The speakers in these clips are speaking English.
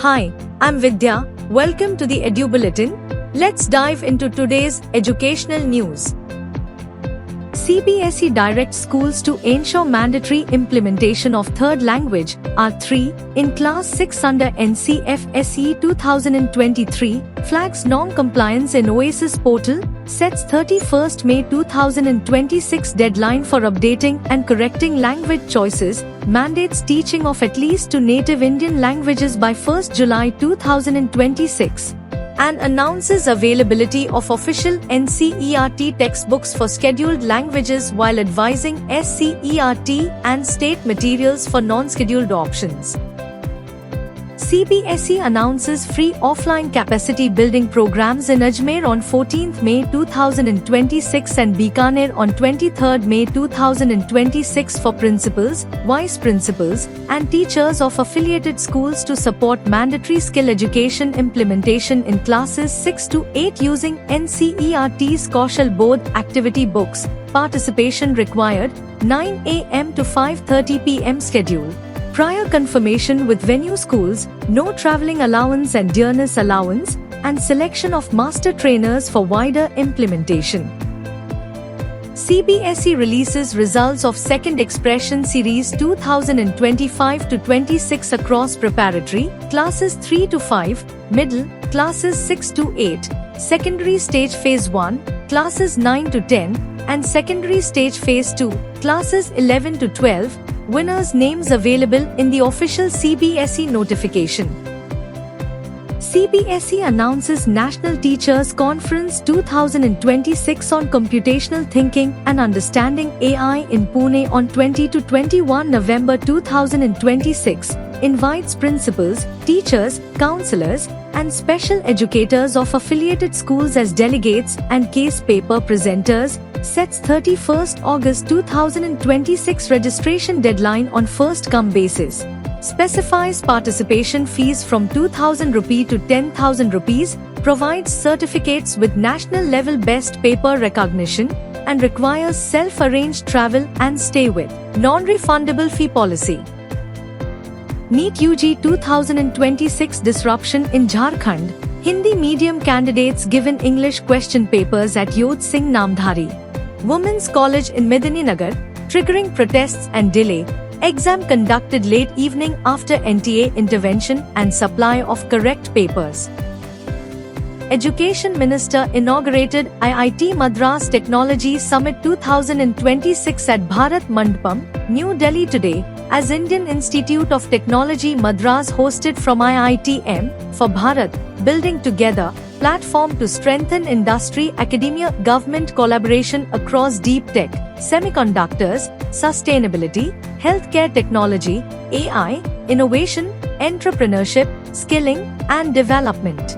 Hi, I'm Vidya. Welcome to the Edu Bulletin. Let's dive into today's educational news. CBSE directs schools to ensure mandatory implementation of third language, R3, in Class 6 under NCFSE 2023, flags non-compliance in OASIS portal, sets 31st May 2026 deadline for updating and correcting language choices, mandates teaching of at least 2 native Indian languages by 1st July 2026. And announces availability of official NCERT textbooks for scheduled languages while advising SCERT and state materials for non-scheduled options. CBSE announces free offline capacity building programs in Ajmer on 14th May 2026 and Bikaner on 23rd May 2026 for principals, vice principals, and teachers of affiliated schools to support mandatory skill education implementation in classes 6 to 8 using NCERT's Kaushal Board activity books. Participation required, 9 a.m. to 5:30 p.m. schedule. Prior confirmation with venue schools, no travelling allowance and dearness allowance, and selection of master trainers for wider implementation. CBSE releases results of Second Expression Series 2025-26 across preparatory, classes 3 to 5, middle, classes 6 to 8, secondary stage phase 1, classes 9 to 10, and secondary stage phase 2, classes 11 to 12, winners' names available in the official CBSE notification. CBSE announces National Teachers Conference 2026 on Computational Thinking and Understanding AI in Pune on 20 to 21 November 2026. Invites principals, teachers, counselors, and special educators of affiliated schools as delegates and case paper presenters. Sets 31st August 2026 registration deadline on first-come basis. Specifies participation fees from 2,000 rupee to 10,000 rupees, provides certificates with national level best paper recognition, and requires self-arranged travel and stay with non-refundable fee policy. NEET UG 2026 disruption in Jharkhand. Hindi medium candidates given English question papers at Yodh Singh Namdhari Women's College in Medininagar, triggering protests and delay. Exam conducted late evening after NTA intervention and supply of correct papers. Education Minister inaugurated IIT Madras Technology Summit 2026 at Bharat Mandapam, New Delhi today, as Indian Institute of Technology Madras hosted from IITM for Bharat, Building Together, platform to strengthen industry, academia, government collaboration across deep tech, semiconductors, sustainability, healthcare technology, AI, innovation, entrepreneurship, skilling, and development.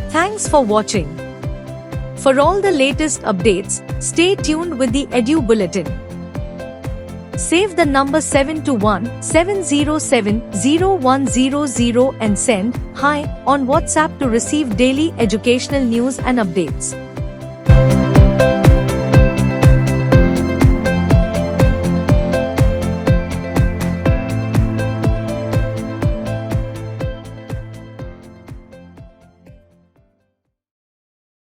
Thanks for watching. For all the latest updates, stay tuned with the Edu Bulletin. Save the number 721-707-0100 and send "Hi" on WhatsApp to receive daily educational news and updates.